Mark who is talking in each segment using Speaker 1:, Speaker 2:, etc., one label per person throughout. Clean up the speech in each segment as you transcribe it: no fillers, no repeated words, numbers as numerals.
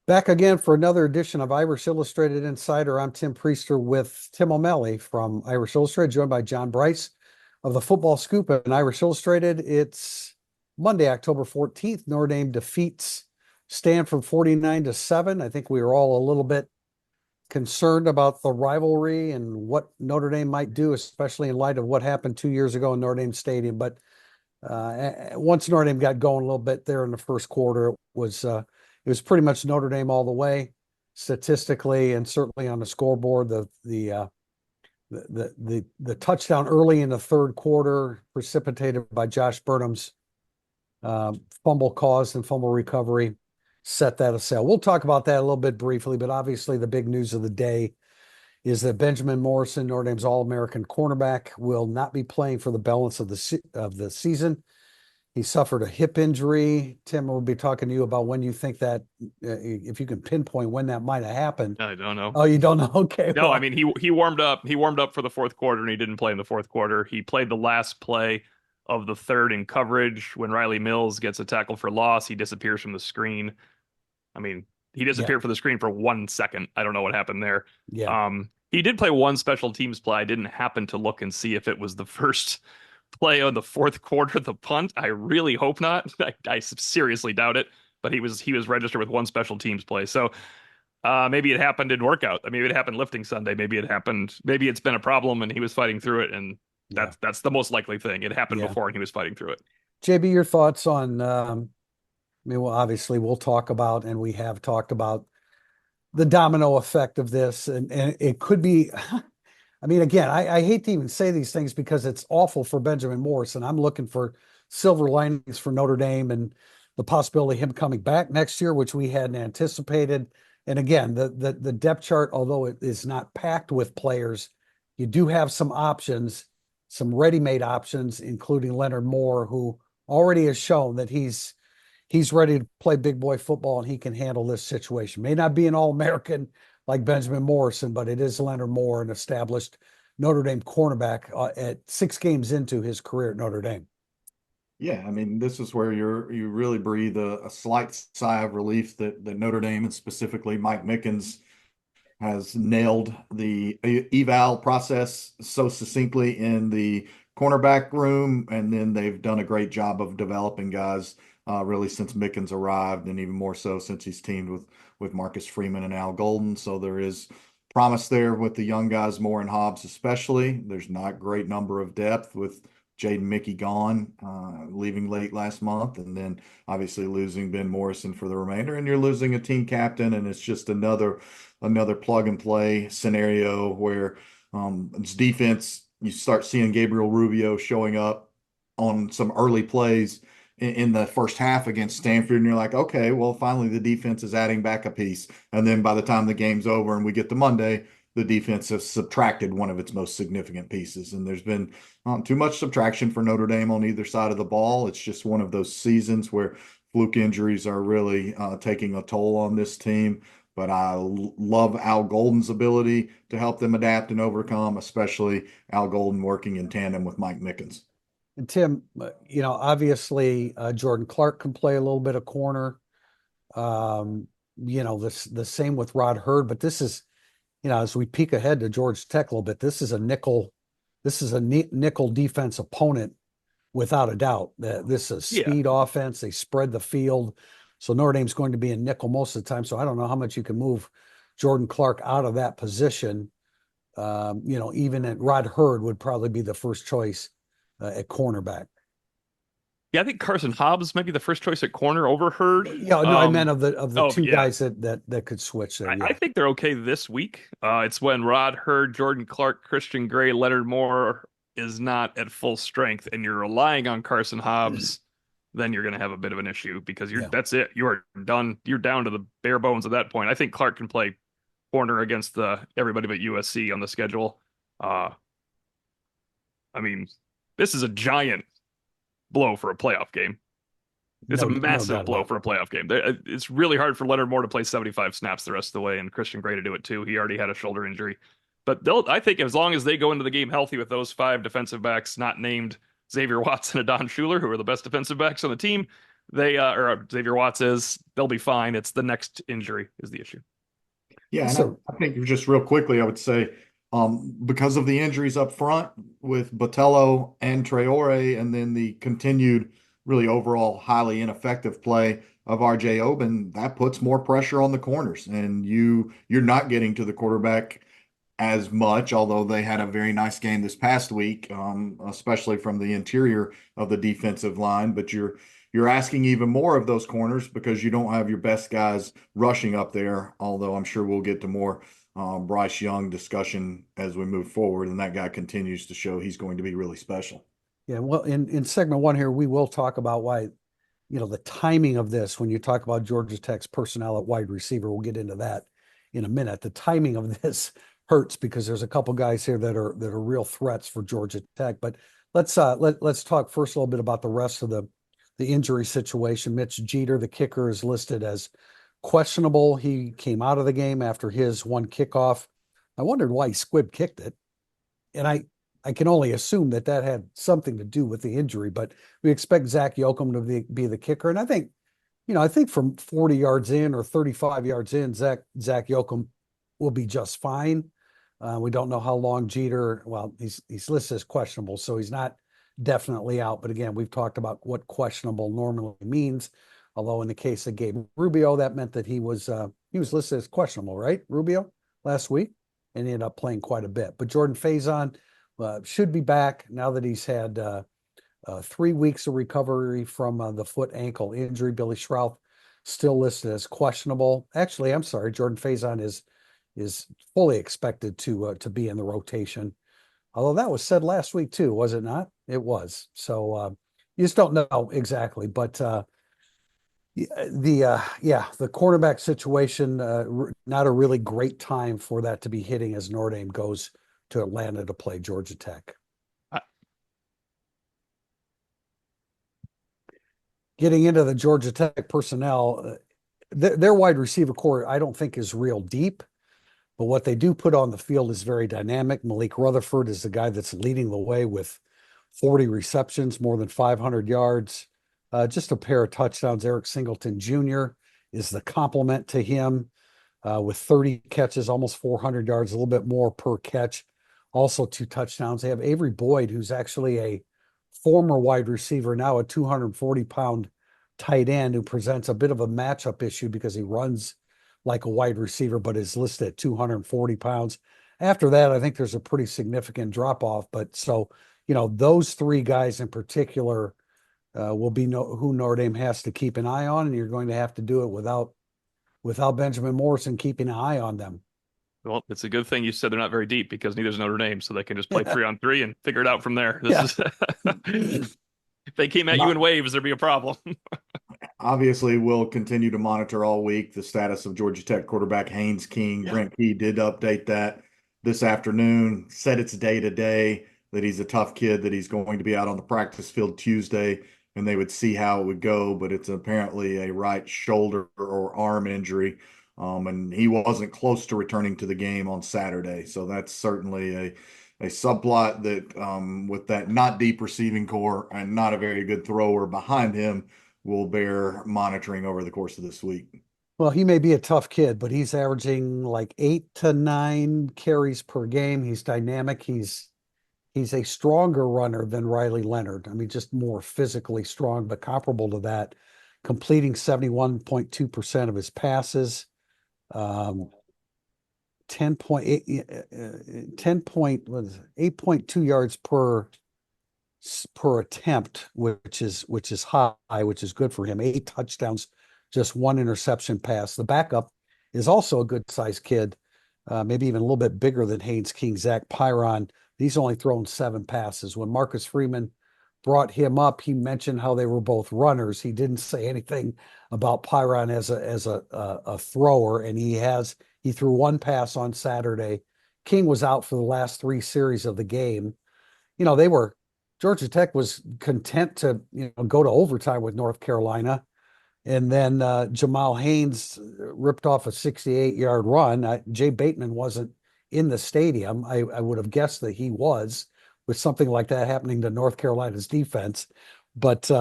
Speaker 1: Back again for another edition of Irish Illustrated Insider. I'm Tim Priester with Tim O'Malley from Irish Illustrated, joined by John Bryce of the Football Scoop and Irish Illustrated. It's Monday, October 14th. Notre Dame defeats Stanford 49-7. I think we were all a little bit concerned about the rivalry and what Notre Dame might do, especially in light of what happened 2 years ago in Notre Dame Stadium. But once Notre Dame got going a little bit there in the first quarter, it was pretty much Notre Dame all the way, statistically and certainly on the scoreboard. The touchdown early in the third quarter, precipitated by Josh Burnham's fumble caused and fumble recovery, set that aside. We'll talk about that a little bit briefly, but obviously the big news of the day is that Benjamin Morrison, Notre Dame's All-American cornerback, will not be playing for the balance of the season. He suffered a hip injury. Tim, we'll be talking to you about when you think that, if you can pinpoint when that might have happened.
Speaker 2: I don't know.
Speaker 1: Oh, you don't know? Okay,
Speaker 2: No, I
Speaker 1: well,
Speaker 2: mean he warmed up. He warmed up for the fourth quarter and he didn't play in the fourth quarter. He played the last play of the third in coverage when Riley Mills gets a tackle for loss. He disappears from the screen. I mean, he
Speaker 1: yeah,
Speaker 2: disappeared from the screen for 1 second. I don't know what happened there.
Speaker 1: yeah.
Speaker 2: He did play one special teams play. I didn't happen to look and see if it was the first play on the fourth quarter, the punt. I really hope not. I seriously doubt it. But he was registered with one special teams play. So maybe it happened in workout. Maybe it happened lifting Sunday. Maybe it happened. Maybe it's been a problem and he was fighting through it. And
Speaker 1: Yeah,
Speaker 2: that's the most likely thing. It happened
Speaker 1: yeah.
Speaker 2: before and he was fighting through it.
Speaker 1: JB, your thoughts on, I mean, well, obviously we'll talk about, and we have talked about the domino effect of this, and it could be, I mean, again, I hate to even say these things because it's awful for Benjamin Morrison. I'm looking for silver linings for Notre Dame and the possibility of him coming back next year, which we hadn't anticipated. And again, the depth chart, although it is not packed with players, you do have some options, some ready-made options, including Leonard Moore, who already has shown that he's ready to play big boy football and he can handle this situation. May not be an All-American like Benjamin Morrison, but it is Leonard Moore, an established Notre Dame cornerback at 6 games into his career at Notre Dame.
Speaker 3: Yeah, I mean, this is where you really breathe a slight sigh of relief that Notre Dame and specifically Mike Mickens has nailed the eval process so succinctly in the cornerback room, and then they've done a great job of developing guys really since Mickens arrived, and even more so since he's teamed with Marcus Freeman and Al Golden. So there is promise there with the young guys, Moore and Hobbs especially. There's not great number of depth with Jaden Mickey gone, leaving late last month, and then obviously losing Ben Morrison for the remainder, and you're losing a team captain, and it's just another plug and play scenario where it's defense. You start seeing Gabriel Rubio showing up on some early plays in the first half against Stanford, and you're like, okay, well, finally the defense is adding back a piece. And then by the time the game's over and we get to Monday, the defense has subtracted one of its most significant pieces. And there's been too much subtraction for Notre Dame on either side of the ball. It's just one of those seasons where fluke injuries are really taking a toll on this team. But I love Al Golden's ability to help them adapt and overcome, especially Al Golden working in tandem with Mike Mickens.
Speaker 1: And Tim, obviously Jordan Clark can play a little bit of corner. The same with Rod Hurd, but this is, as we peek ahead to Georgia Tech a little bit, this is a nickel defense opponent without a doubt. This is a
Speaker 2: Yeah.
Speaker 1: speed offense. They spread the field. So Notre Dame's going to be in nickel most of the time. So I don't know how much you can move Jordan Clark out of that position. Even at Rod Hurd would probably be the first choice at cornerback.
Speaker 2: Yeah, I think Carson Hobbs might be the first choice at corner over Hurd.
Speaker 1: Yeah, no, I meant of the
Speaker 2: Oh
Speaker 1: two
Speaker 2: yeah,
Speaker 1: guys that could switch there.
Speaker 2: I
Speaker 1: Yeah,
Speaker 2: think they're okay this week. It's when Rod Hurd, Jordan Clark, Christian Gray, Leonard Moore is not at full strength, and you're relying on Carson Hobbs. Then you're going to have a bit of an issue because
Speaker 1: yeah.
Speaker 2: that's it. You are done. You're down to the bare bones at that point. I think Clark can play corner against everybody but USC on the schedule. Uh, I mean, this is a giant blow for a playoff game. It's a
Speaker 1: No
Speaker 2: massive
Speaker 1: doubt
Speaker 2: blow
Speaker 1: about
Speaker 2: for a playoff game. It's really hard for Leonard Moore to play 75 snaps the rest of the way, and Christian Gray to do it too. He already had a shoulder injury. But I think as long as they go into the game healthy with those five defensive backs, not named Xavier Watson and Don Schuler, who are the best defensive backs on the team, They or Xavier Watts is. They'll be fine. It's the next injury is the issue.
Speaker 3: Yeah, and
Speaker 1: So
Speaker 3: I think just real quickly, I would say because of the injuries up front with Botello and Traore, and then the continued really overall highly ineffective play of RJ Oben, that puts more pressure on the corners, and you're not getting to the quarterback as much, although they had a very nice game this past week, especially from the interior of the defensive line. But you're asking even more of those corners because you don't have your best guys rushing up there. Although I'm sure we'll get to more Bryce Young discussion as we move forward, and that guy continues to show he's going to be really special.
Speaker 1: yeah, well, in segment one here, we will talk about why, the timing of this, when you talk about Georgia Tech's personnel at wide receiver, we'll get into that in a minute. The timing of this hurts because there's a couple guys here that are real threats for Georgia Tech. But let's talk first a little bit about the rest of the injury situation. Mitch Jeter, the kicker, is listed as questionable. He came out of the game after his one kickoff. I wondered why he squib kicked it, and I can only assume that had something to do with the injury, but we expect Zach Yoakum to be the kicker. And I think from 40 yards in or 35 yards in, Zach Yoakum will be just fine. We don't know how long Jeter, well, he's listed as questionable, so he's not definitely out. But again, we've talked about what questionable normally means. Although in the case of Gabe Rubio, that meant that he was listed as questionable, right? Rubio last week, and he ended up playing quite a bit. But Jordan Faison should be back now that he's had 3 weeks of recovery from the foot ankle injury. Billy Schrauth still listed as questionable. Actually, I'm sorry, Jordan Faison is fully expected to be in the rotation. Although that was said last week too, was it not? It was. So you just don't know exactly. But the quarterback situation, not a really great time for that to be hitting as Notre Dame goes to Atlanta to play Georgia Tech. Getting into the Georgia Tech personnel, their wide receiver core, I don't think is real deep, but what they do put on the field is very dynamic. Malik Rutherford is the guy that's leading the way with 40 receptions, more than 500 yards, just a pair of touchdowns. Eric Singleton Jr. is the complement to him with 30 catches, almost 400 yards, a little bit more per catch. Also 2 touchdowns. They have Avery Boyd, who's actually a former wide receiver, now a 240-pound tight end who presents a bit of a matchup issue because he runs like a wide receiver, but is listed at 240 pounds. After that, I think there's a pretty significant drop off. But so, those 3 guys in particular will be who Notre Dame has to keep an eye on, and you're going to have to do it without Benjamin Morrison keeping an eye on them.
Speaker 2: Well, it's a good thing you said they're not very deep because neither is Notre Dame, so they can just play 3-on-3 and figure it out from there. This is if they came at you in waves, there'd be a problem.
Speaker 3: Obviously, we'll continue to monitor all week the status of Georgia Tech quarterback Haynes King.
Speaker 2: Yeah.
Speaker 3: Brent Key did update that this afternoon, said it's day to day, that he's a tough kid, that he's going to be out on the practice field Tuesday, and they would see how it would go. But it's apparently a right shoulder or arm injury. And he wasn't close to returning to the game on Saturday. So that's certainly a subplot that with that not deep receiving core and not a very good thrower behind him will bear monitoring over the course of this week.
Speaker 1: Well, he may be a tough kid, but he's averaging like 8 to 9 carries per game. He's dynamic. He's a stronger runner than Riley Leonard. I mean, just more physically strong, but comparable to that, completing 71.2% of his passes. 8.2 yards per attempt, which is high, which is good for him. 8 touchdowns, just 1 interception pass. The backup is also a good sized kid, maybe even a little bit bigger than Haynes King, Zach Pyron. He's only thrown 7 passes. When Marcus Freeman brought him up, he mentioned how they were both runners. He didn't say anything about Pyron as a thrower, and he threw 1 pass on Saturday. King was out for the last 3 series of the game. Georgia Tech was content to go to overtime with North Carolina, and then Jamal Haynes ripped off a 68-yard run. Jay Bateman wasn't in the stadium. I would have guessed that he was, with something like that happening to North Carolina's defense. But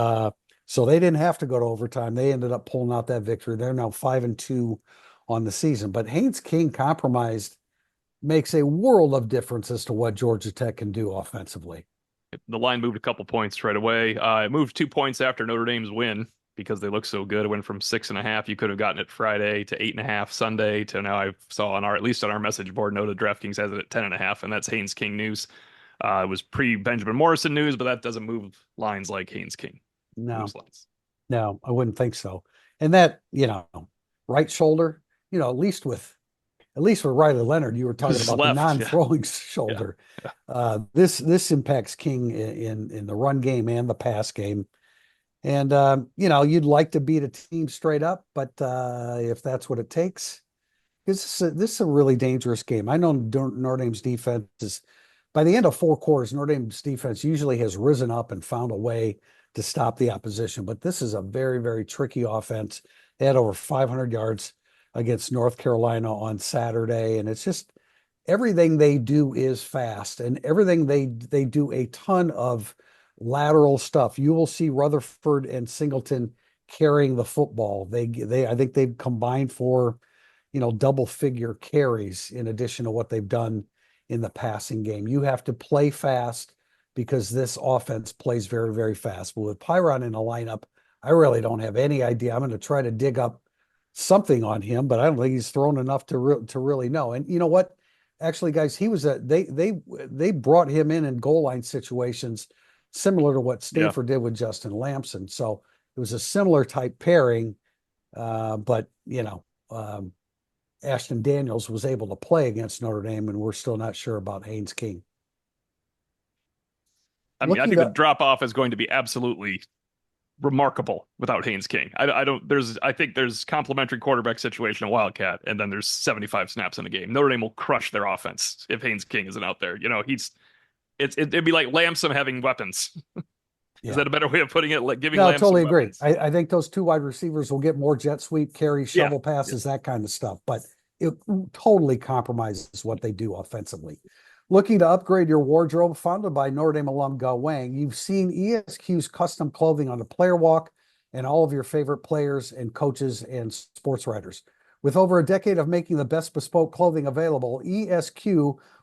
Speaker 1: So they didn't have to go to overtime. They ended up pulling out that victory. They're now 5-2 on the season. But Haynes King compromised makes a world of difference as to what Georgia Tech can do offensively.
Speaker 2: The line moved a couple points right away. It moved 2 points after Notre Dame's win because they look so good. It went from 6.5. You could have gotten it Friday to 8.5 Sunday to now I saw on our, at least on our message board, noted DraftKings has it at 10.5, and that's Haynes King news. It was pre Benjamin Morrison news, but that doesn't move lines like Haynes King
Speaker 1: No,
Speaker 2: moves lines.
Speaker 1: no, I wouldn't think so. And that, right shoulder, at least with Riley Leonard, you were talking about the
Speaker 2: Left, yeah.
Speaker 1: non-throwing shoulder.
Speaker 2: Yeah.
Speaker 1: This impacts King in the run game and the pass game. And you'd like to beat a team straight up, but if that's what it takes, this is a really dangerous game. I know Notre Dame's defense is, by the end of 4 quarters, Notre Dame's defense usually has risen up and found a way to stop the opposition. But this is a very, very tricky offense. They had over 500 yards against North Carolina on Saturday, and it's just everything they do is fast, and everything they do a ton of lateral stuff. You will see Rutherford and Singleton carrying the football. They I think they've combined for double figure carries in addition to what they've done in the passing game. You have to play fast because this offense plays very, very fast. But with Pyron in the lineup, I really don't have any idea. I'm going to try to dig up something on him, but I don't think he's thrown enough to really know. And you know what? Actually, guys, he was they brought him in goal line situations similar to what Stanford did with Justin Lamson. So it was a similar type pairing, but Ashton Daniels was able to play against Notre Dame, and we're still not sure about Haynes King.
Speaker 2: I mean, I think the drop off is going to be absolutely remarkable without Haynes King. I think there's complementary quarterback situation in Wildcat, and then there's 75 snaps in a game. Notre Dame will crush their offense if Haynes King isn't out there. It'd be like Lamson having weapons.
Speaker 1: Yeah.
Speaker 2: Is that a better way of putting it? Like giving
Speaker 1: No, I
Speaker 2: Lamson
Speaker 1: totally
Speaker 2: weapons.
Speaker 1: agree. I think those two wide receivers will get more jet sweep, carries, shovel passes, that kind of stuff. But it totally compromises what they do offensively. Looking to upgrade your wardrobe, founded by Notre Dame alum Go Wang, you've seen ESQ's custom clothing on the player walk and all of your favorite players and coaches and sports writers. With over a decade of making the best bespoke clothing available, ESQ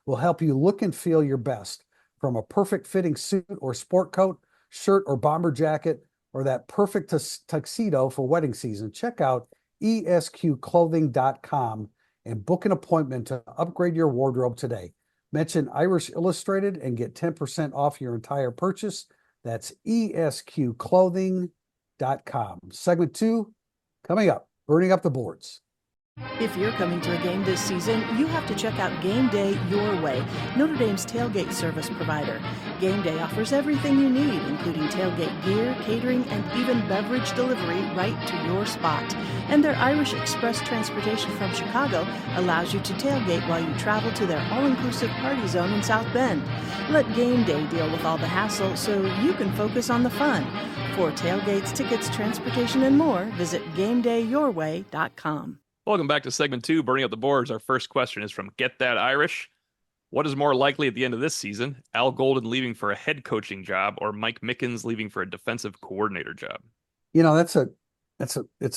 Speaker 1: will help you look and feel your best. From a perfect fitting suit or sport coat, shirt or bomber jacket, or that perfect tuxedo for wedding season, check out esqclothing.com and book an appointment to upgrade your wardrobe today. Mention Irish Illustrated and get 10% off your entire purchase. That's esqclothing.com. Segment 2 coming up, burning up the boards.
Speaker 4: If you're coming to a game this season, you have to check out Game Day Your Way, Notre Dame's tailgate service provider. Game Day offers everything you need, including tailgate gear, catering, and even beverage delivery right to your spot. And their Irish Express transportation from Chicago allows you to tailgate while you travel to their all-inclusive party zone in South Bend. Let Game Day deal with all the hassle so you can focus on the fun. For tailgates, tickets, transportation, and more, visit GameDayYourWay.com.
Speaker 2: Welcome back to segment 2, burning up the boards. Our first question is from Get That Irish. What is more likely at the end of this season? Al Golden leaving for a head coaching job or Mike Mickens leaving for a defensive coordinator job?
Speaker 1: It's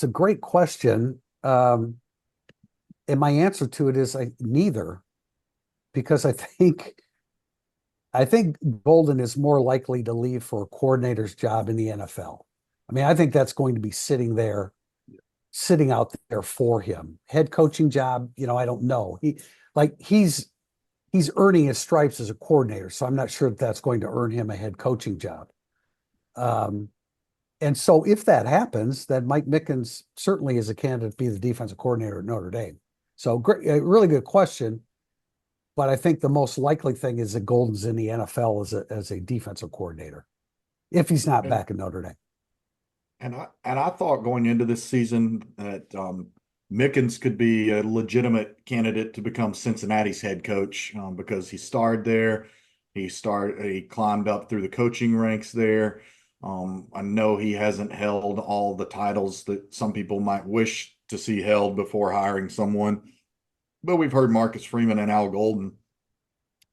Speaker 1: a great question. And my answer to it is neither, because I think Golden is more likely to leave for a coordinator's job in the NFL. I mean, I think that's going to be sitting out there for him. Head coaching job, I don't know. He's earning his stripes as a coordinator, so I'm not sure if that's going to earn him a head coaching job. And so if that happens, then Mike Mickens certainly is a candidate to be the defensive coordinator at Notre Dame. So great, a really good question. But I think the most likely thing is that Golden's in the NFL as a defensive coordinator, if he's not back in Notre Dame.
Speaker 3: And I thought going into this season that Mickens could be a legitimate candidate to become Cincinnati's head coach because he started there. He climbed up through the coaching ranks there. I know he hasn't held all the titles that some people might wish to see held before hiring someone. But we've heard Marcus Freeman and Al Golden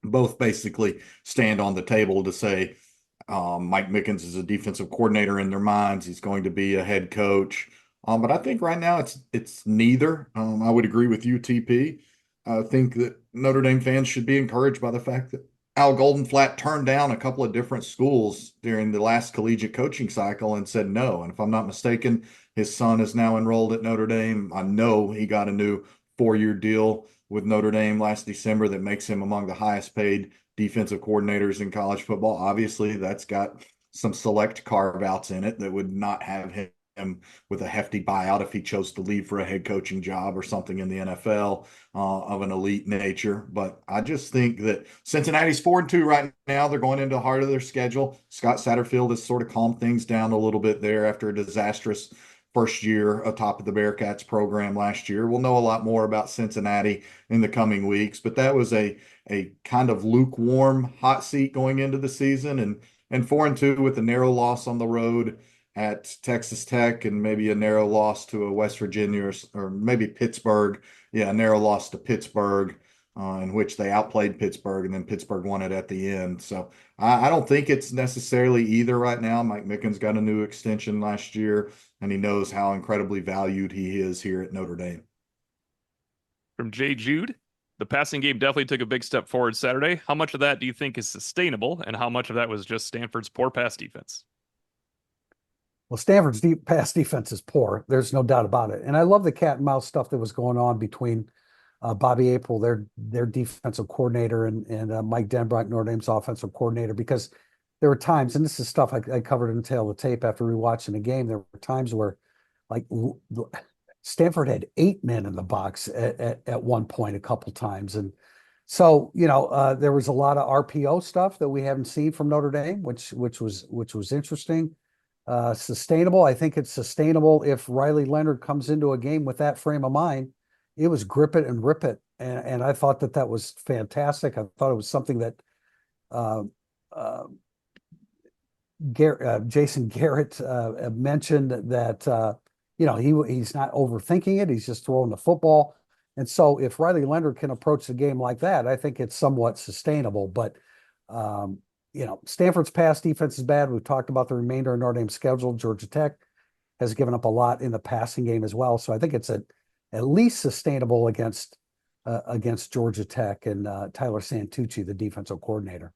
Speaker 3: both basically stand on the table to say, Mike Mickens is a defensive coordinator in their minds. He's going to be a head coach. But I think right now it's neither. I would agree with you, TP. I think that Notre Dame fans should be encouraged by the fact that Al Goldenflat turned down a couple of different schools during the last collegiate coaching cycle and said no. And if I'm not mistaken, his son is now enrolled at Notre Dame. I know he got a new 4-year deal with Notre Dame last December that makes him among the highest paid defensive coordinators in college football. Obviously, that's got some select carve outs in it that would not have him with a hefty buyout if he chose to leave for a head coaching job or something in the NFL of an elite nature. But I just think that Cincinnati's 4-2 right now. They're going into the heart of their schedule. Scott Satterfield has sort of calmed things down a little bit there after a disastrous first year atop of the Bearcats program last year. We'll know a lot more about Cincinnati in the coming weeks, but that was a kind of lukewarm hot seat going into the season, and 4-2 with a narrow loss on the road at Texas Tech and maybe a narrow loss to a West Virginia or maybe Pittsburgh. Yeah, a narrow loss to Pittsburgh, in which they outplayed Pittsburgh and then Pittsburgh won it at the end. So I don't think it's necessarily either right now. Mike Mickens got a new extension last year, and he knows how incredibly valued he is here at Notre Dame.
Speaker 2: From Jay Jude, the passing game definitely took a big step forward Saturday. How much of that do you think is sustainable, and how much of that was just Stanford's poor pass defense?
Speaker 1: Well, Stanford's pass defense is poor. There's no doubt about it. And I love the cat and mouse stuff that was going on between Bobby April, their defensive coordinator, and Mike Denbrock, Notre Dame's offensive coordinator, because there were times, and this is stuff I covered in the tail of the tape after rewatching the game, there were times where like Stanford had 8 men in the box at one point a couple times. And so, there was a lot of RPO stuff that we haven't seen from Notre Dame, which was interesting. Sustainable. I think it's sustainable if Riley Leonard comes into a game with that frame of mind. It was grip it and rip it. And I thought that was fantastic. I thought it was something that Jason Garrett mentioned, that he's not overthinking it. He's just throwing the football. And so if Riley Leonard can approach the game like that, I think it's somewhat sustainable. But Stanford's pass defense is bad. We've talked about the remainder of Notre Dame's schedule. Georgia Tech has given up a lot in the passing game as well. So I think it's at least sustainable against Georgia Tech and Tyler Santucci, the defensive coordinator.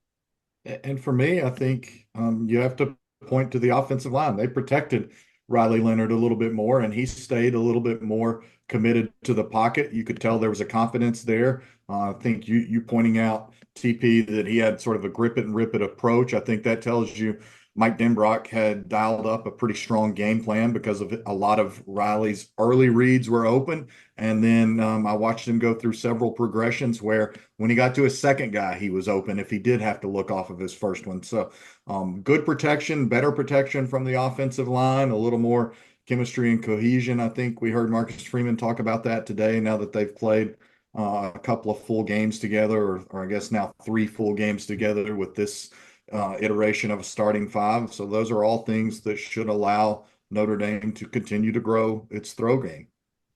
Speaker 3: And for me, I think you have to point to the offensive line. They protected Riley Leonard a little bit more, and he stayed a little bit more committed to the pocket. You could tell there was a confidence there. I think you pointing out, TP, that he had sort of a grip it and rip it approach. I think that tells you Mike Denbrock had dialed up a pretty strong game plan, because of a lot of Riley's early reads were open. And then I watched him go through several progressions where when he got to his second guy, he was open if he did have to look off of his first one. So good protection, better protection from the offensive line, a little more chemistry and cohesion. I think we heard Marcus Freeman talk about that today, now that they've played a couple of full games together, or I guess now 3 full games together with this iteration of a starting 5. So those are all things that should allow Notre Dame to continue to grow its throw game.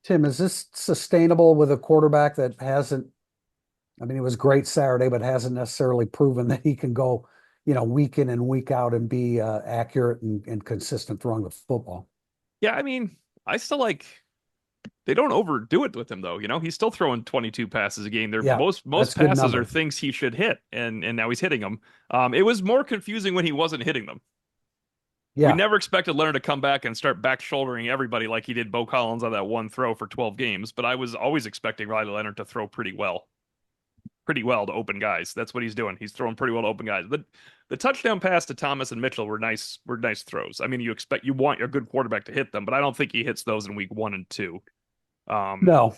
Speaker 1: Tim, is this sustainable with a quarterback that hasn't, it was great Saturday, but hasn't necessarily proven that he can go, week in and week out and be accurate and consistent throwing the football?
Speaker 2: Yeah, I still they don't overdo it with him though. He's still throwing 22 passes a game. Most passes are things he should hit, and now he's hitting them. It was more confusing when he wasn't hitting them.
Speaker 1: Yeah.
Speaker 2: We never expected Leonard to come back and start back shouldering everybody like he did Bo Collins on that one throw for 12 games. But I was always expecting Riley Leonard to throw pretty well to open guys. That's what he's doing. He's throwing pretty well to open guys. But the touchdown pass to Thomas and Mitchell were nice throws. You want your good quarterback to hit them, but I don't think he hits those in week 1 and 2.
Speaker 1: No,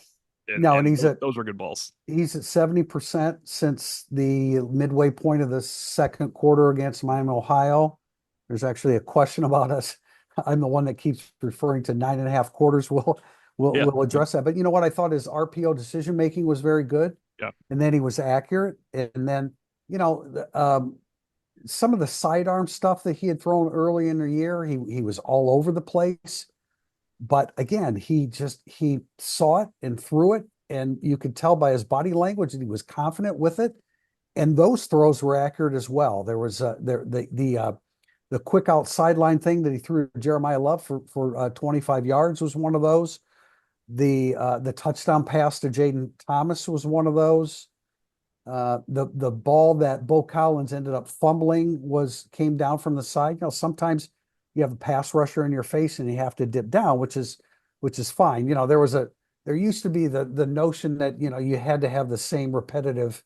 Speaker 1: and
Speaker 2: those were good balls.
Speaker 1: He's at 70% since the midway point of the second quarter against Miami, Ohio. There's actually a question about us. I'm the one that keeps referring to 9.5 quarters. We'll address that. But you know what? I thought his RPO decision making was very good.
Speaker 2: Yeah.
Speaker 1: And then he was accurate. And then, some of the sidearm stuff that he had thrown early in the year, he was all over the place. But again, he saw it and threw it, and you could tell by his body language that he was confident with it. And those throws were accurate as well. There was the The quick out sideline thing that he threw to Jeremiah Love for 25 yards was one of those. The touchdown pass to Jaden Thomas was one of those. The ball that Bo Collins ended up fumbling came down from the side. Sometimes you have a pass rusher in your face and you have to dip down, which is fine. There used to be the notion that you had to have the same repetitive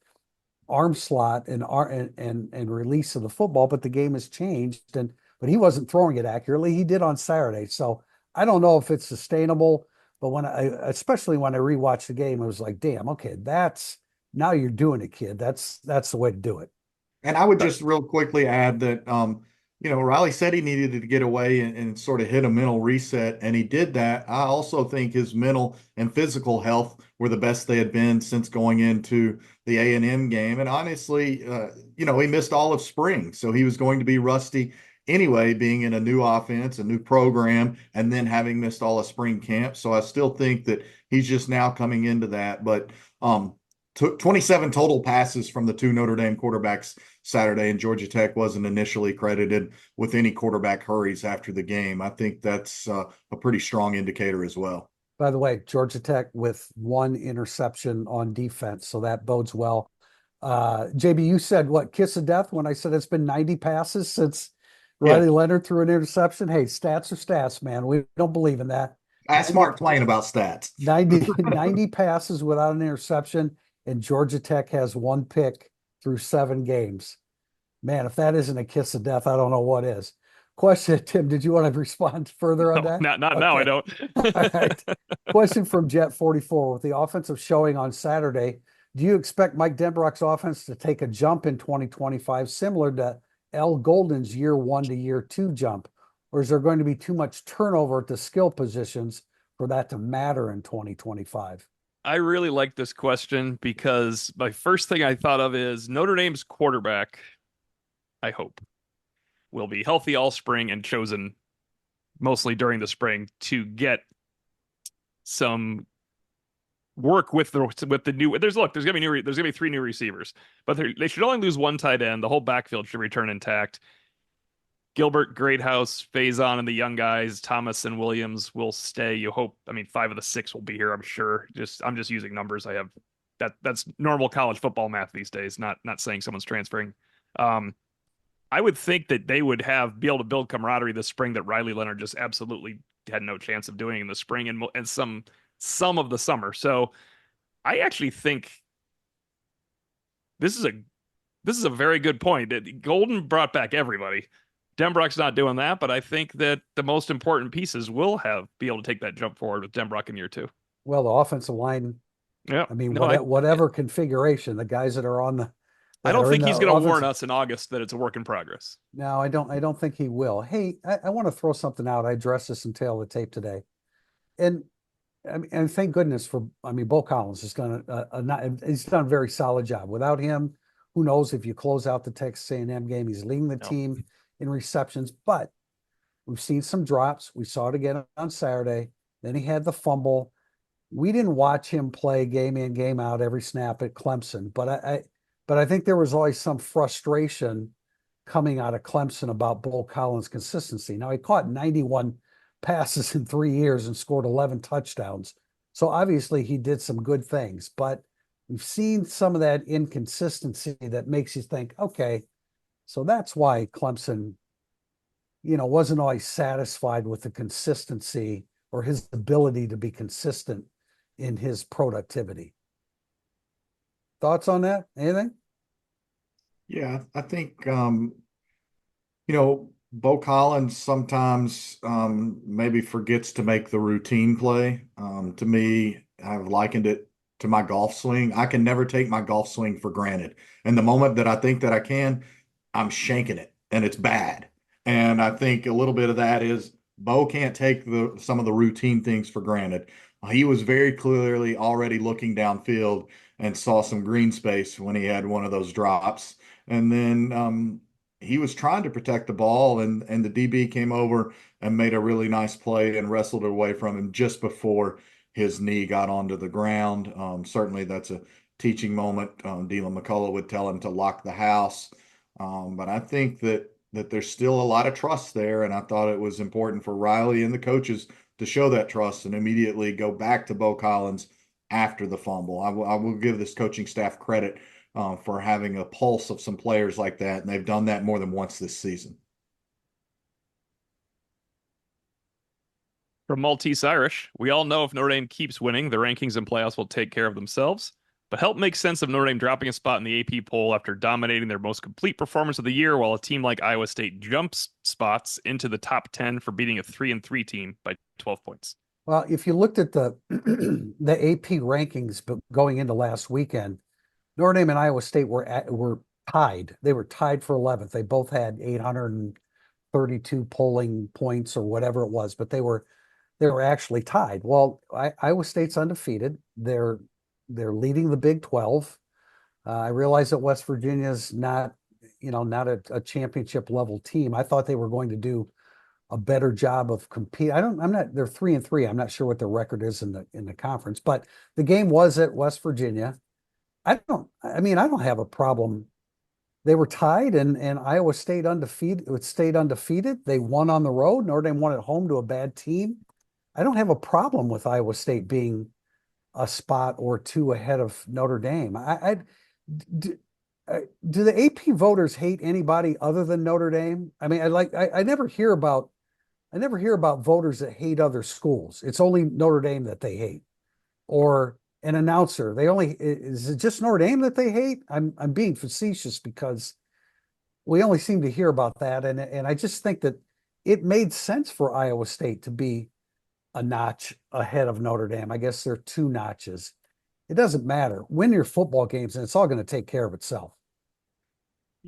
Speaker 1: arm slot and release of the football, but the game has changed, but he wasn't throwing it accurately. He did on Saturday. So I don't know if it's sustainable, but especially when I rewatched the game, I was like, damn, okay, now you're doing it, kid. That's the way to do it.
Speaker 3: And I would just real quickly add that, Riley said he needed to get away and sort of hit a mental reset, and he did that. I also think his mental and physical health were the best they had been since going into the A&M game. And honestly, he missed all of spring, so he was going to be rusty anyway, being in a new offense, a new program, and then having missed all of spring camp. So I still think that he's just now coming into that. But 27 total passes from the two Notre Dame quarterbacks Saturday, and Georgia Tech wasn't initially credited with any quarterback hurries after the game. I think that's a pretty strong indicator as well.
Speaker 1: By the way, Georgia Tech with 1 interception on defense, so that bodes well. JB, you said what, kiss of death when I said it's been 90 passes since Riley Leonard threw an interception? Hey, stats are stats, man. We don't believe in that.
Speaker 3: Ask Mark Twain about stats.
Speaker 1: 90 passes without an interception, and Georgia Tech has 1 pick through 7 games. Man, if that isn't a kiss of death, I don't know what is. Question, Tim, did you want to respond further on that?
Speaker 2: Not okay. Now, I don't.
Speaker 1: All right. Question from Jet44. With the offensive showing on Saturday, do you expect Mike Denbrock's offense to take a jump in 2025, similar to L. Golden's year 1 to year 2 jump? Or is there going to be too much turnover at the skill positions for that to matter in 2025?
Speaker 2: I really like this question because my first thing I thought of is Notre Dame's quarterback, I hope, will be healthy all spring and chosen mostly during the spring to get some work with the new. There's gonna be 3 new receivers, but they should only lose 1 tight end. The whole backfield should return intact. Gilbert, Greathouse, Faison, and the young guys, Thomas and Williams, will stay. You hope. I mean, 5 of the 6 will be here, I'm sure. I'm just using numbers. I have that's normal college football math these days. Not saying someone's transferring. I would think that they would be able to build camaraderie this spring that Riley Leonard just absolutely had no chance of doing in the spring and some of the summer. So I actually think this is a very good point. Golden brought back everybody. Denbrock's not doing that, but I think that the most important pieces will be able to take that jump forward with Denbrock in year 2.
Speaker 1: Well, the offensive line,
Speaker 2: yeah.
Speaker 1: I mean, whatever configuration, the guys that are on the
Speaker 2: I don't think he's going to warn us in August that it's a work in progress.
Speaker 1: No, I don't think he will. Hey, I want to throw something out. I addressed this in Tail of the Tape today. And thank goodness Bo Collins has done he's done a very solid job. Without him, who knows if you close out the Texas A&M game, he's leading the team in receptions, but we've seen some drops. We saw it again on Saturday. Then he had the fumble. We didn't watch him play game in, game out every snap at Clemson, but I think there was always some frustration coming out of Clemson about Bo Collins' consistency. Now, he caught 91 passes in 3 years and scored 11 touchdowns. So obviously he did some good things, but we've seen some of that inconsistency that makes you think, okay, so that's why Clemson, wasn't always satisfied with the consistency or his ability to be consistent in his productivity. Thoughts on that? Anything?
Speaker 3: Yeah, I think, Bo Collins sometimes maybe forgets to make the routine play. To me, I've likened it to my golf swing. I can never take my golf swing for granted. And the moment that I think that I can, I'm shanking it, and it's bad. And I think a little bit of that is Bo can't take some of the routine things for granted. He was very clearly already looking downfield and saw some green space when he had one of those drops. And then he was trying to protect the ball, and the DB came over and made a really nice play and wrestled it away from him just before his knee got onto the ground. Certainly that's a teaching moment. Dylan McCullough would tell him to lock the house. But I think that that there's still a lot of trust there. And I thought it was important for Riley and the coaches to show that trust and immediately go back to Bo Collins after the fumble. I will give this coaching staff credit for having a pulse of some players like that. And they've done that more than once this season.
Speaker 2: From Maltese Irish, we all know if Notre Dame keeps winning, the rankings and playoffs will take care of themselves. But help make sense of Notre Dame dropping a spot in the AP poll after dominating their most complete performance of the year, while a team like Iowa State jumps spots into the top 10 for beating a 3-3 team by 12 points.
Speaker 1: Well, if you looked at the the AP rankings going into last weekend, Notre Dame and Iowa State were tied. They were tied for 11th. They both had 832 polling points or whatever it was, but they were actually tied. Well, Iowa State's undefeated. They're leading the Big 12. I realize that West Virginia's not a championship level team. I thought they were going to do a better job of compete. They're 3-3. I'm not sure what their record is in the conference, but the game was at West Virginia. I don't have a problem. They were tied and Iowa State stayed undefeated. They won on the road. Notre Dame won at home to a bad team. I don't have a problem with Iowa State being a spot or two ahead of Notre Dame. Do the AP voters hate anybody other than Notre Dame? I mean, I never hear about voters that hate other schools. It's only Notre Dame that they hate, or an announcer. Is it just Notre Dame that they hate? I'm being facetious because we only seem to hear about that, and I just think that it made sense for Iowa State to be a notch ahead of Notre Dame. I guess they're 2 notches. It doesn't matter. Win your football games, and it's all going to take care of itself.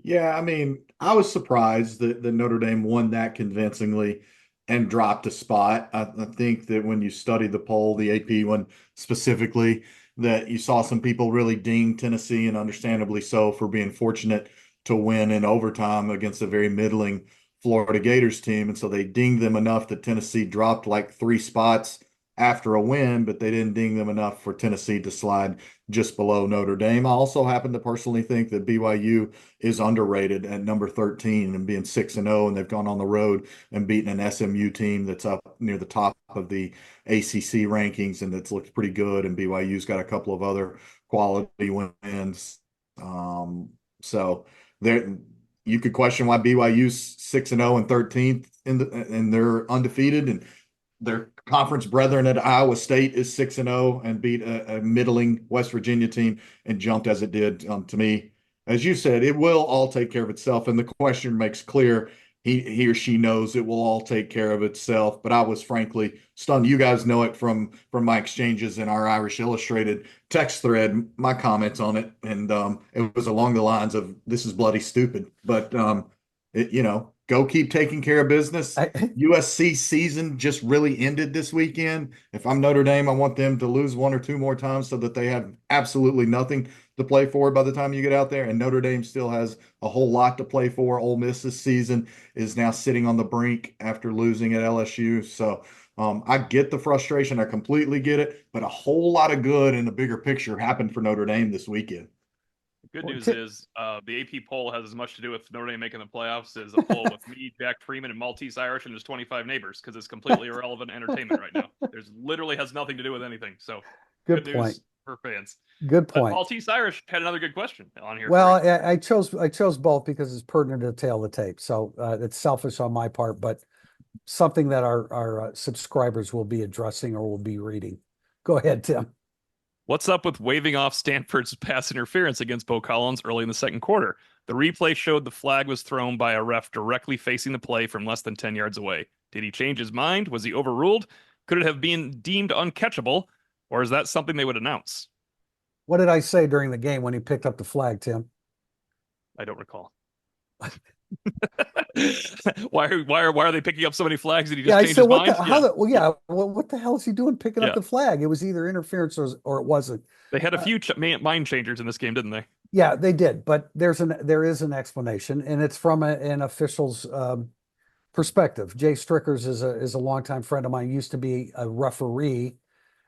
Speaker 3: Yeah, I mean, I was surprised that Notre Dame won that convincingly and dropped a spot. I think that when you study the poll, the AP one specifically, that you saw some people really ding Tennessee, and understandably so, for being fortunate to win in overtime against a very middling Florida Gators team. And so they dinged them enough that Tennessee dropped like 3 spots after a win, but they didn't ding them enough for Tennessee to slide just below Notre Dame. I also happen to personally think that BYU is underrated at number 13 and being 6-0, and they've gone on the road and beaten an SMU team that's up near the top of the ACC rankings, and it's looked pretty good. And BYU's got a couple of other quality wins. So there, you could question why BYU's 6-0 and 13th and they're undefeated, and their conference brethren at Iowa State is 6-0 and beat a middling West Virginia team and jumped as it did. To me, as you said, it will all take care of itself. And the question makes clear he or she knows it will all take care of itself. But I was frankly stunned. You guys know it from my exchanges in our Irish Illustrated text thread, my comments on it. And it was along the lines of, this is bloody stupid. But, go keep taking care of business. USC season just really ended this weekend. If I'm Notre Dame, I want them to lose 1 or 2 more times so that they have absolutely nothing to play for by the time you get out there. And Notre Dame still has a whole lot to play for. Ole Miss this season is now sitting on the brink after losing at LSU. So I get the frustration. I completely get it. But a whole lot of good in the bigger picture happened for Notre Dame this weekend.
Speaker 2: Good news is the AP poll has as much to do with Notre Dame making the playoffs as a poll with me, Jack Freeman, and Maltese Irish and his 25 neighbors, because it's completely irrelevant entertainment right now. There's literally has nothing to do with anything. So
Speaker 1: good
Speaker 2: news
Speaker 1: point
Speaker 2: for fans.
Speaker 1: Good point.
Speaker 2: Maltese Irish had another good question on here.
Speaker 1: Well, I chose both because it's pertinent to the tail of the tape. So it's selfish on my part, but something that our subscribers will be addressing or will be reading. Go ahead, Tim.
Speaker 2: What's up with waving off Stanford's pass interference against Bo Collins early in the second quarter? The replay showed the flag was thrown by a ref directly facing the play from less than 10 yards away. Did he change his mind? Was he overruled? Could it have been deemed uncatchable? Or is that something they would announce?
Speaker 1: What did I say during the game when he picked up the flag, Tim?
Speaker 2: I don't recall. Why are they picking up so many flags? Did he just change his mind?
Speaker 1: What the hell is he doing picking up the flag? It was either interference or it wasn't.
Speaker 2: They had a few mind changers in this game, didn't they?
Speaker 1: Yeah, they did. But there is an explanation, and it's from an official's perspective. Jay Strickers is a longtime friend of mine. Used to be a referee.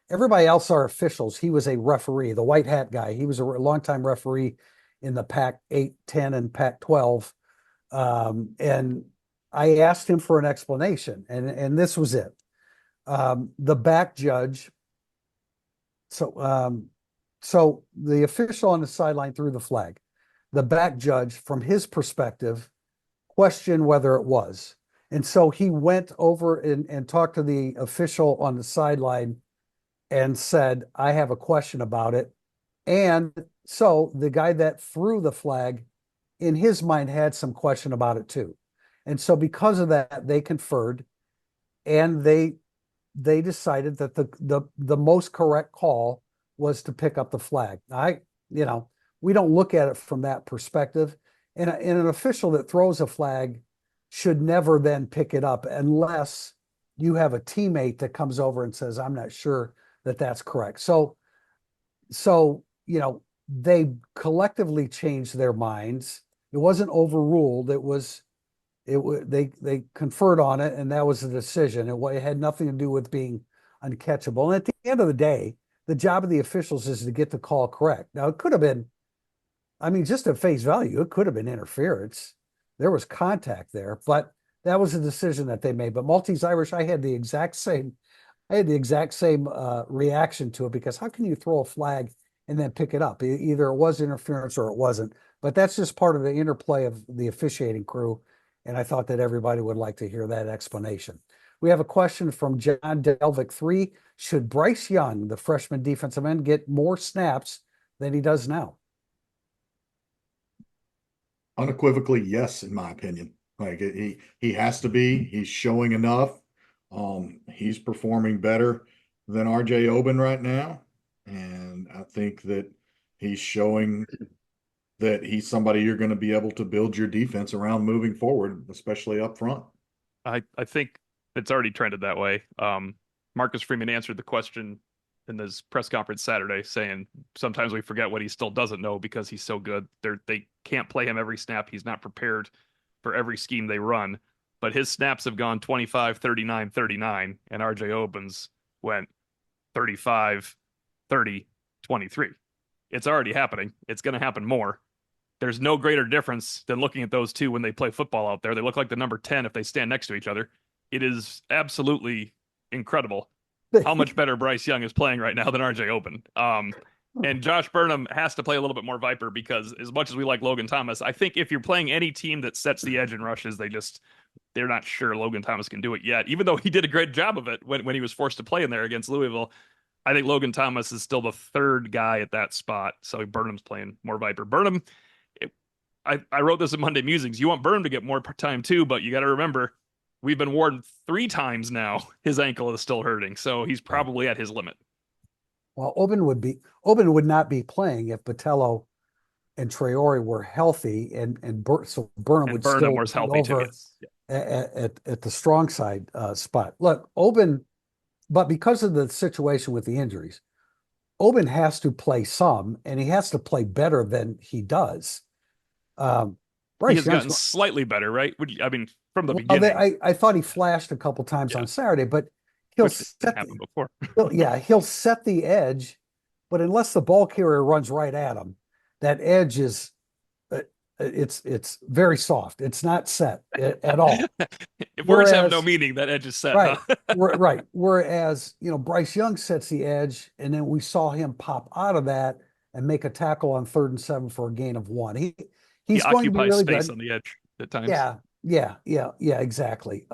Speaker 1: Everybody else are officials. He was a referee, the white hat guy. He was a longtime referee in the Pac 8, 10, and Pac 12. And I asked him for an explanation, and this was it. The back judge, so the official on the sideline threw the flag. The back judge, from his perspective, questioned whether it was. And so he went over and talked to the official on the sideline and said, I have a question about it. And so the guy that threw the flag, in his mind, had some question about it too. And so because of that, they conferred, and they decided that the most correct call was to pick up the flag. We don't look at it from that perspective. And an official that throws a flag should never then pick it up unless you have a teammate that comes over and says, I'm not sure that that's correct. So they collectively changed their minds. It wasn't overruled. They conferred on it, and that was the decision. It had nothing to do with being uncatchable. And at the end of the day, the job of the officials is to get the call correct. Now, it could have been, just at face value, it could have been interference. There was contact there, but that was a decision that they made. But Maltese Irish, I had the exact same reaction to it, because how can you throw a flag and then pick it up? Either it was interference or it wasn't. But that's just part of the interplay of the officiating crew. And I thought that everybody would like to hear that explanation. We have a question from John Delvick 3. Should Bryce Young, the freshman defensive end, get more snaps than he does now?
Speaker 3: Unequivocally, yes, in my opinion. Like he has to be. He's showing enough. He's performing better than RJ Oben right now. And I think that he's showing that he's somebody you're going to be able to build your defense around moving forward, especially up front.
Speaker 2: I think it's already trended that way. Marcus Freeman answered the question in his press conference Saturday, saying sometimes we forget what he still doesn't know because he's so good. They can't play him every snap. He's not prepared for every scheme they run. But his snaps have gone 25, 39, 39, and RJ Oben's went 35, 30, 23. It's already happening. It's going to happen more. There's no greater difference than looking at those two when they play football out there. They look like the number 10 if they stand next to each other. It is absolutely incredible how much better Bryce Young is playing right now than RJ Oben. And Josh Burnham has to play a little bit more Viper, because as much as we like Logan Thomas, I think if you're playing any team that sets the edge and rushes, they're not sure Logan Thomas can do it yet, even though he did a great job of it when he was forced to play in there against Louisville. I think Logan Thomas is still the third guy at that spot. So Burnham's playing more Viper. Burnham, I wrote this in Monday Musings. You want Burnham to get more time too, but you got to remember, we've been warned 3 times now his ankle is still hurting. So he's probably at his limit.
Speaker 1: Well, Oben would not be playing if Botello and Traore were healthy, so Burnham would still
Speaker 2: was
Speaker 1: be
Speaker 2: healthy
Speaker 1: over
Speaker 2: too.
Speaker 1: at the strong side spot. Look, Oben, but because of the situation with the injuries, Oben has to play some, and he has to play better than he does.
Speaker 2: He has gotten slightly better, right? From the beginning.
Speaker 1: I thought he flashed a couple times on Saturday, but he'll set the edge, but unless the ball carrier runs right at him, that edge is it's very soft. It's not set at all.
Speaker 2: If words have no meaning, that edge is set.
Speaker 1: Right.
Speaker 2: Huh?
Speaker 1: Right. Whereas, Bryce Young sets the edge, and then we saw him pop out of that and make a tackle on 3rd and 7 for a gain of 1. He's going to be really
Speaker 2: space
Speaker 1: good
Speaker 2: on the edge at times.
Speaker 1: Yeah, exactly.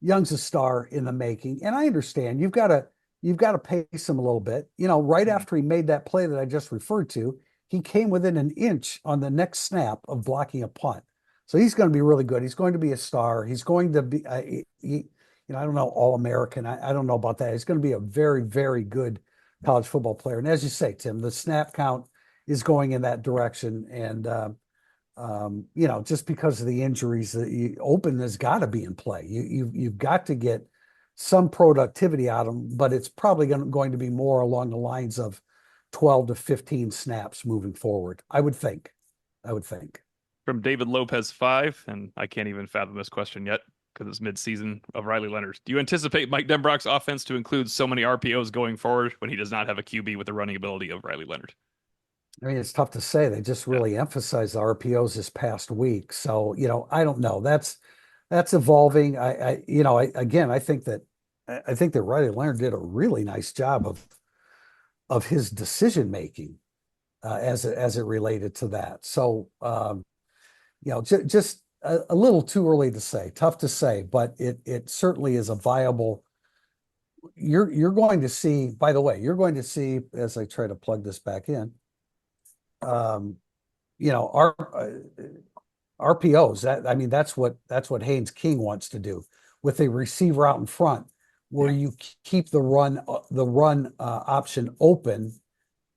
Speaker 1: Young's a star in the making, and I understand you've got to pace him a little bit. Right after he made that play that I just referred to, he came within an inch on the next snap of blocking a punt. So he's going to be really good. He's going to be a star. He's going to be, I don't know, All-American. I don't know about that. He's going to be a very, very good college football player. And as you say, Tim, the snap count is going in that direction. And, just because of the injuries, Oben has got to be in play. You've got to get some productivity out of him, but it's probably going to be more along the lines of 12 to 15 snaps moving forward. I would think.
Speaker 2: From David Lopez 5, and I can't even fathom this question yet because it's mid-season, of Riley Leonard. Do you anticipate Mike Denbrock's offense to include so many RPOs going forward when he does not have a QB with the running ability of Riley Leonard?
Speaker 1: I mean, it's tough to say. They just really emphasized the RPOs this past week. So, I don't know. That's evolving. Again, I think that Riley Leonard did a really nice job of his decision making as it related to that. So, just a little too early to say, tough to say, but it certainly is a viable. You're going to see, by the way, you're going to see as I try to plug this back in, um, our RPOs. That's what Haynes King wants to do with a receiver out in front, where you keep the run option open.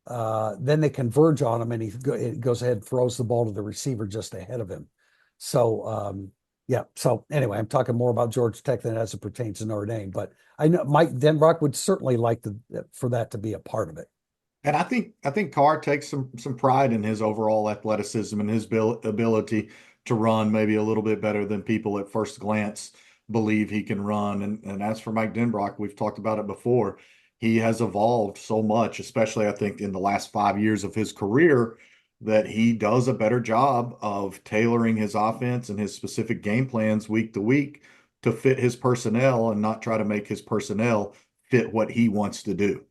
Speaker 1: Then they converge on him, and he goes ahead and throws the ball to the receiver just ahead of him. So, yeah. So anyway, I'm talking more about Georgia Tech than as it pertains to Notre Dame, but I know Mike Denbrock would certainly like for that to be a part of it.
Speaker 3: And I think Carr takes some pride in his overall athleticism and his ability to run maybe a little bit better than people at first glance believe he can run. And as for Mike Denbrock, we've talked about it before. He has evolved so much, especially I think in the last 5 years of his career, that he does a better job of tailoring his offense and his specific game plans week to week to fit his personnel and not try to make his personnel fit what he wants to do.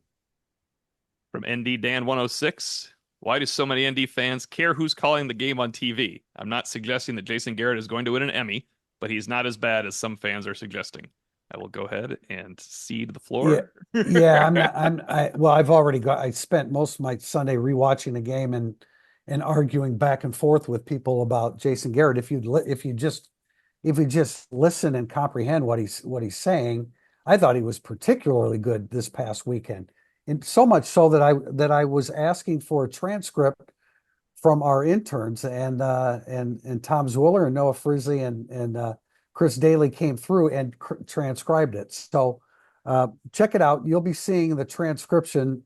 Speaker 2: From ND Dan 106, why do so many ND fans care who's calling the game on TV? I'm not suggesting that Jason Garrett is going to win an Emmy, but he's not as bad as some fans are suggesting. I will go ahead and cede the floor.
Speaker 1: Yeah, I'm not. Well, I spent most of my Sunday rewatching the game and arguing back and forth with people about Jason Garrett. If you just listen and comprehend what he's saying, I thought he was particularly good this past weekend, and so much so that I was asking for a transcript from our interns, and Tom Zwiller and Noah Frizzly and Chris Daly came through and transcribed it. So check it out. You'll be seeing the transcription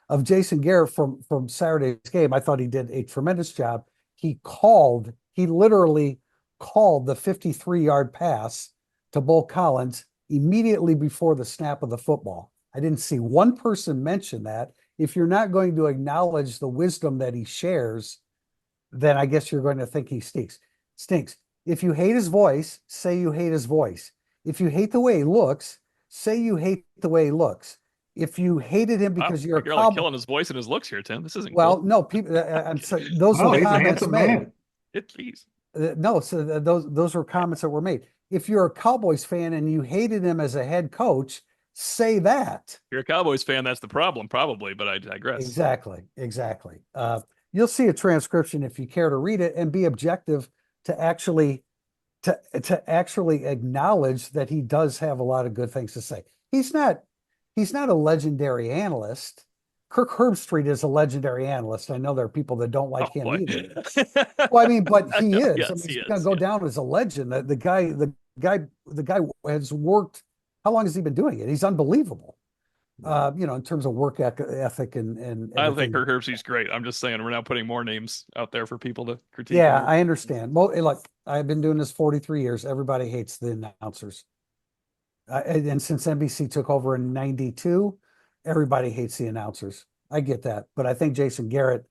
Speaker 1: of Jason Garrett from Saturday's game. I thought he did a tremendous job. He literally called the 53-yard pass to Bull Collins immediately before the snap of the football. I didn't see one person mention that. If you're not going to acknowledge the wisdom that he shares, then I guess you're going to think he stinks. If you hate his voice, say you hate his voice. If you hate the way he looks, say you hate the way he looks. If you hated him because you're a
Speaker 2: like
Speaker 1: cowboy,
Speaker 2: killing his voice and his looks here, Tim. This isn't
Speaker 1: well,
Speaker 2: cool.
Speaker 1: no, people. I'm sorry, those
Speaker 3: Oh,
Speaker 1: were
Speaker 3: he's a
Speaker 1: comments
Speaker 3: handsome
Speaker 1: made.
Speaker 3: man.
Speaker 2: Please.
Speaker 1: No, so those were comments that were made. If you're a Cowboys fan and you hated him as a head coach, say that.
Speaker 2: If you're a Cowboys fan, that's the problem, probably, but I digress.
Speaker 1: Exactly. You'll see a transcription if you care to read it and be objective to actually acknowledge that he does have a lot of good things to say. He's not a legendary analyst. Kirk Herbstreit is a legendary analyst. I know there are people that don't like him either. Well, I mean, but he is.
Speaker 2: Yes,
Speaker 1: I mean, he's
Speaker 2: he
Speaker 1: going to
Speaker 2: is,
Speaker 1: go
Speaker 2: yeah.
Speaker 1: down as a legend. The guy has worked. How long has he been doing it? He's unbelievable. In terms of work ethic and
Speaker 2: I think
Speaker 1: everything.
Speaker 2: Kirk Herbstreit's great. I'm just saying we're now putting more names out there for people to critique.
Speaker 1: Yeah, I understand. Look, I've been doing this 43 years. Everybody hates the announcers. And since NBC took over in 92, everybody hates the announcers. I get that. But I think Jason Garrett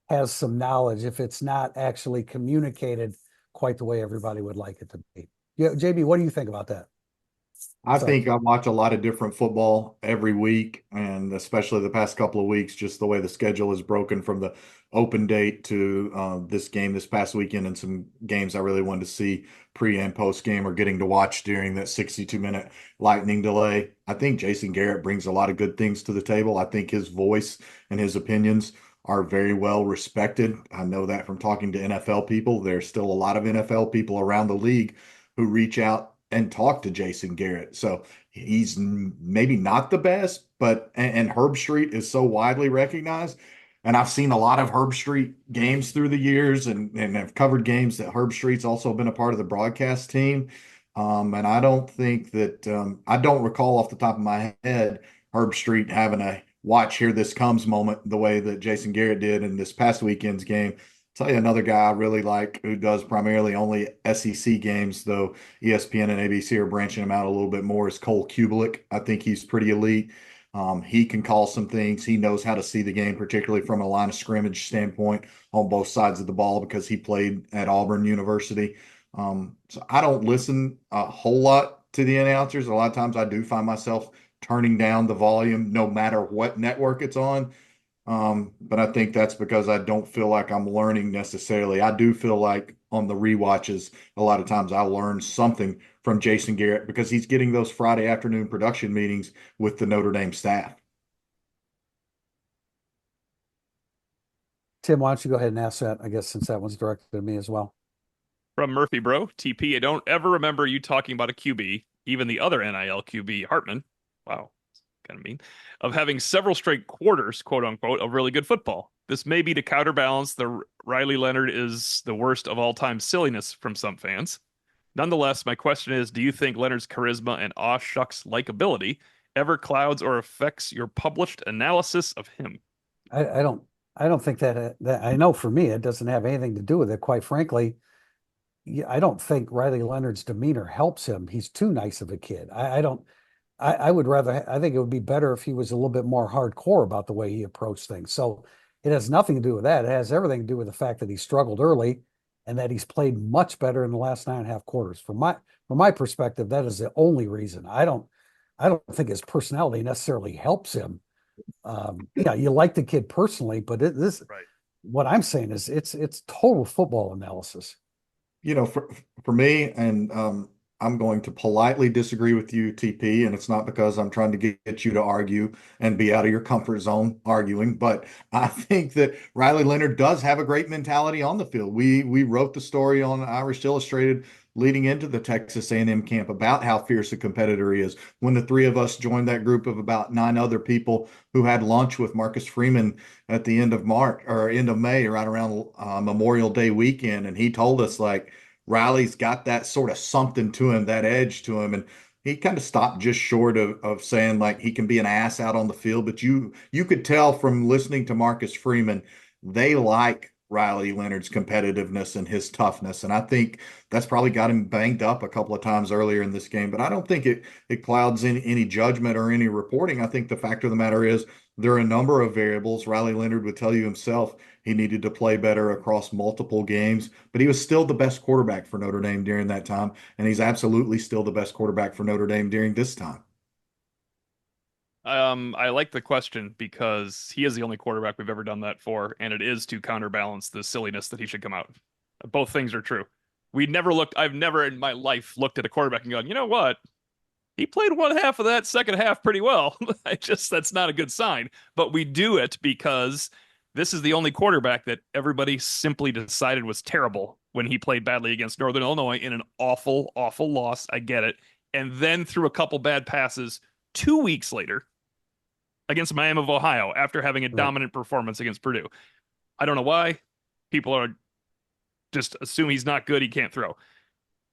Speaker 1: has some knowledge if it's not actually communicated quite the way everybody would like it to be. Yeah, JB, what do you think about that?
Speaker 3: I think I watch a lot of different football every week, and especially the past couple of weeks, just the way the schedule is broken from the open date to this game this past weekend, and some games I really wanted to see pre and post game or getting to watch during that 62-minute lightning delay. I think Jason Garrett brings a lot of good things to the table. I think his voice and his opinions are very well respected. I know that from talking to NFL people. There's still a lot of NFL people around the league who reach out and talk to Jason Garrett. So he's maybe not the best, but and Herbstreit is so widely recognized. And I've seen a lot of Herbstreit games through the years and have covered games that Herbstreit's also been a part of the broadcast team. And I don't think that I don't recall off the top of my head Herbstreit having a watch here this comes moment the way that Jason Garrett did in this past weekend's game. Tell you another guy I really like who does primarily only SEC games, though ESPN and ABC are branching him out a little bit more, is Cole Kubelik. I think he's pretty elite. He can call some things. He knows how to see the game, particularly from a line of scrimmage standpoint on both sides of the ball because he played at Auburn University. So I don't listen a whole lot to the announcers. A lot of times I do find myself turning down the volume no matter what network it's on. But I think that's because I don't feel like I'm learning necessarily. I do feel like on the rewatches, a lot of times I learn something from Jason Garrett because he's getting those Friday afternoon production meetings with the Notre Dame staff.
Speaker 1: Tim, why don't you go ahead and ask that? I guess since that one's directed to me as well.
Speaker 2: From Murphy Bro, TP, I don't ever remember you talking about a QB, even the other NIL QB, Hartman. Wow, kind of mean, of having several straight quarters, quote unquote, of really good football. This may be to counterbalance the Riley Leonard is the worst of all time silliness from some fans. Nonetheless, my question is, do you think Leonard's charisma and aw shucks likability ever clouds or affects your published analysis of him?
Speaker 1: I don't think that I know for me it doesn't have anything to do with it. Quite frankly, I don't think Riley Leonard's demeanor helps him. He's too nice of a kid. I don't. I would rather. I think it would be better if he was a little bit more hardcore about the way he approached things. So it has nothing to do with that. It has everything to do with the fact that he struggled early and that he's played much better in the last 9.5 quarters. From my perspective, that is the only reason. I don't think his personality necessarily helps him. Yeah, you like the kid personally, but this
Speaker 2: Right.
Speaker 1: what I'm saying is it's total football analysis.
Speaker 3: For me, and I'm going to politely disagree with you, TP, and it's not because I'm trying to get you to argue and be out of your comfort zone arguing, but I think that Riley Leonard does have a great mentality on the field. We wrote the story on Irish Illustrated leading into the Texas A&M camp about how fierce a competitor he is. When the three of us joined that group of about 9 other people who had lunch with Marcus Freeman at the end of March or end of May, right around Memorial Day weekend, and he told us like Riley's got that sort of something to him, that edge to him, and he kind of stopped just short of saying like he can be an ass out on the field, but you could tell from listening to Marcus Freeman, they like Riley Leonard's competitiveness and his toughness. And I think that's probably got him banged up a couple of times earlier in this game. But I don't think it clouds any judgment or any reporting. I think the fact of the matter is there are a number of variables. Riley Leonard would tell you himself he needed to play better across multiple games, but he was still the best quarterback for Notre Dame during that time. And he's absolutely still the best quarterback for Notre Dame during this time.
Speaker 2: I like the question because he is the only quarterback we've ever done that for, and it is to counterbalance the silliness that he should come out. Both things are true. I've never in my life looked at a quarterback and gone, you know what? He played one half of that second half pretty well. That's not a good sign. But we do it because this is the only quarterback that everybody simply decided was terrible when he played badly against Northern Illinois in an awful, awful loss. I get it. And then threw a couple bad passes 2 weeks later against Miami of Ohio after having a dominant performance against Purdue. I don't know why. People are just assume he's not good. He can't throw.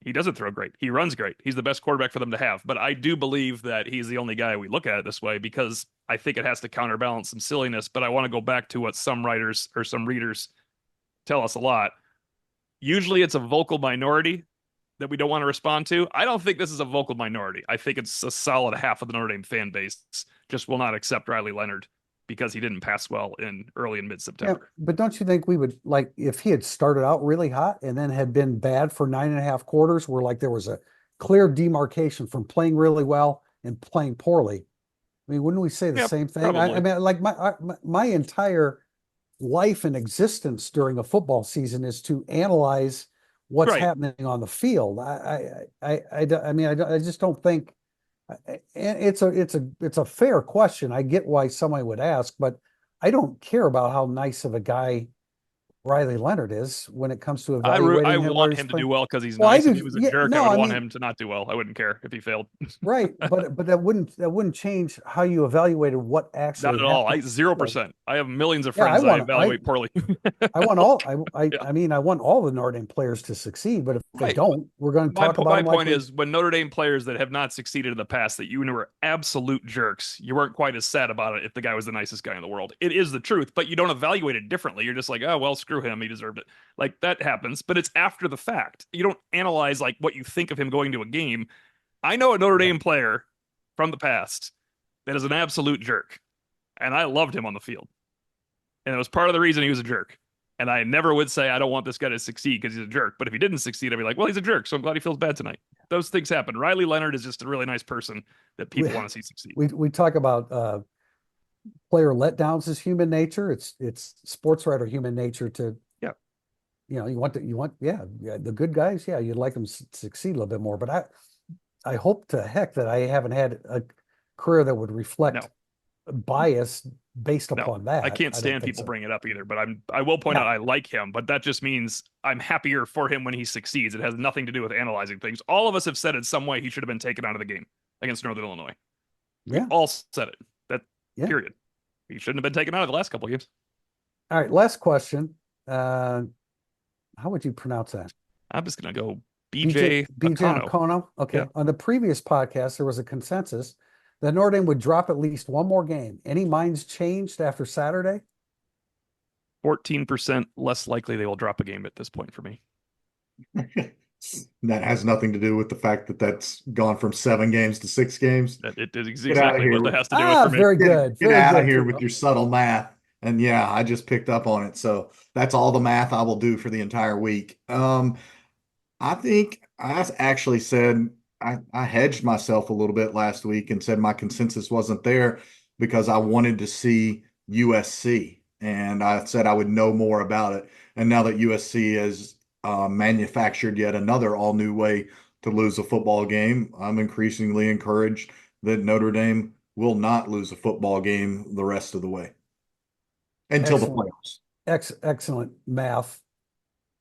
Speaker 2: He doesn't throw great. He runs great. He's the best quarterback for them to have. But I do believe that he's the only guy we look at it this way because I think it has to counterbalance some silliness. But I want to go back to what some writers or some readers tell us a lot. Usually it's a vocal minority that we don't want to respond to. I don't think this is a vocal minority. I think it's a solid half of the Notre Dame fan base just will not accept Riley Leonard because he didn't pass well in early and mid-September.
Speaker 1: Yeah, but don't you think we would like if he had started out really hot and then had been bad for 9.5 quarters, where like there was a clear demarcation from playing really well and playing poorly? I mean, wouldn't we say the same thing? I mean, like my entire life and existence during a football season is to analyze what's happening on the field. I mean, I just don't think it's a fair question. I get why somebody would ask, but I don't care about how nice of a guy Riley Leonard is when it comes to evaluating
Speaker 2: I
Speaker 1: him
Speaker 2: want him to do well because he's
Speaker 1: Well,
Speaker 2: nice. If he was a jerk,
Speaker 1: no,
Speaker 2: I would
Speaker 1: I
Speaker 2: want
Speaker 1: mean-
Speaker 2: him to not do well. I wouldn't care if he failed.
Speaker 1: right, but that wouldn't change how you evaluated what actually
Speaker 2: Not at all.
Speaker 1: happened.
Speaker 2: 0%. I have millions of
Speaker 1: Yeah,
Speaker 2: friends I evaluate poorly.
Speaker 1: I want all
Speaker 2: Yeah.
Speaker 1: I mean I want all the Notre Dame players to succeed, but if they
Speaker 2: Right.
Speaker 1: don't, we're going to
Speaker 2: My
Speaker 1: talk about
Speaker 2: my
Speaker 1: them like
Speaker 2: point is when Notre Dame players that have not succeeded in the past that you were absolute jerks, you weren't quite as sad about it if the guy was the nicest guy in the world. It is the truth, but you don't evaluate it differently. You're just like, oh well, screw him, he deserved it. Like that happens, but it's after the fact. You don't analyze like what you think of him going to a game. I know a Notre Dame player from the past that is an absolute jerk. And I loved him on the field. And it was part of the reason he was a jerk. And I never would say I don't want this guy to succeed because he's a jerk. But if he didn't succeed, I'd be like, well, he's a jerk. So I'm glad he feels bad tonight. Those things happen. Riley Leonard is just a really nice person that people want to see succeed.
Speaker 1: We talk about player letdowns as human nature. It's sports writer human nature to,
Speaker 2: Yeah.
Speaker 1: You want the good guys. Yeah. You'd like them to succeed a little bit more, but I hope to heck that I haven't had a career that would reflect bias based upon that.
Speaker 2: I can't stand people bring it up either, but I will point out I like him, but that just means I'm happier for him when he succeeds. It has nothing to do with analyzing things. All of us have said in some way he should have been taken out of the game against Northern Illinois.
Speaker 1: Yeah.
Speaker 2: We all said it. Period. He shouldn't have been taken out of the last couple of games.
Speaker 1: All right, last question. How would you pronounce that?
Speaker 2: I'm just gonna go BJ
Speaker 1: Okono. Okay.
Speaker 2: Yeah.
Speaker 1: On the previous podcast, there was a consensus that Notre Dame would drop at least one more game. Any minds changed after Saturday?
Speaker 2: 14% less likely they will drop a game at this point for me.
Speaker 3: That has nothing to do with the fact that that's gone from 7 games to 6 games.
Speaker 2: It is exactly what that has to do with for me.
Speaker 1: Very good.
Speaker 3: Get out of here with your subtle math. And yeah, I just picked up on it. So that's all the math I will do for the entire week. I think I actually said I hedged myself a little bit last week and said my consensus wasn't there because I wanted to see USC. And I said I would know more about it. And now that USC has manufactured yet another all new way to lose a football game, I'm increasingly encouraged that Notre Dame will not lose a football game the rest of the way until the playoffs.
Speaker 1: Excellent math,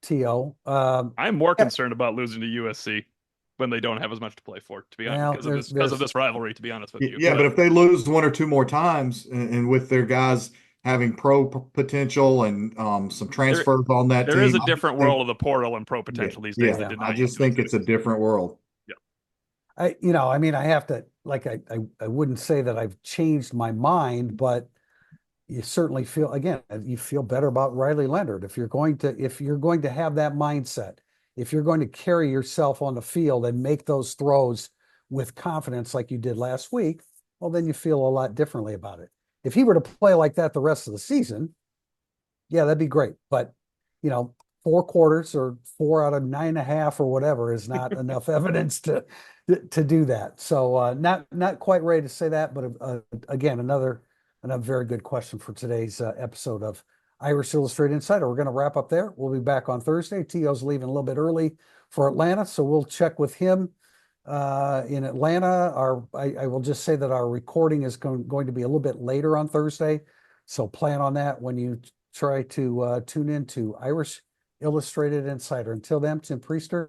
Speaker 1: T.O.
Speaker 2: I'm more concerned about losing to USC when they don't have as much to play for, to be honest, because of this rivalry, to be honest with you.
Speaker 3: Yeah, but if they lose 1 or 2 more times and with their guys having pro potential and some transfers on that team.
Speaker 2: There is a different world of the portal and pro potential these days.
Speaker 3: Yeah, I just think it's a different world.
Speaker 2: Yeah.
Speaker 1: I have to, I wouldn't say that I've changed my mind, but you certainly feel, again, you feel better about Riley Leonard. If you're going to have that mindset, if you're going to carry yourself on the field and make those throws with confidence like you did last week, well, then you feel a lot differently about it. If he were to play like that the rest of the season, yeah, that'd be great. But, 4 quarters or 4 out of 9.5 or whatever is not enough evidence to do that. So not quite ready to say that, but again, another very good question for today's episode of Irish Illustrated Insider. We're going to wrap up there. We'll be back on Thursday. T.O.'s leaving a little bit early for Atlanta, so we'll check with him in Atlanta. I will just say that our recording is going to be a little bit later on Thursday, so plan on that when you try to tune in to Irish Illustrated Insider. Until then, Tim Priester,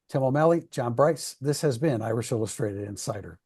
Speaker 1: Tim O'Malley, John Bryce, this has been Irish Illustrated Insider.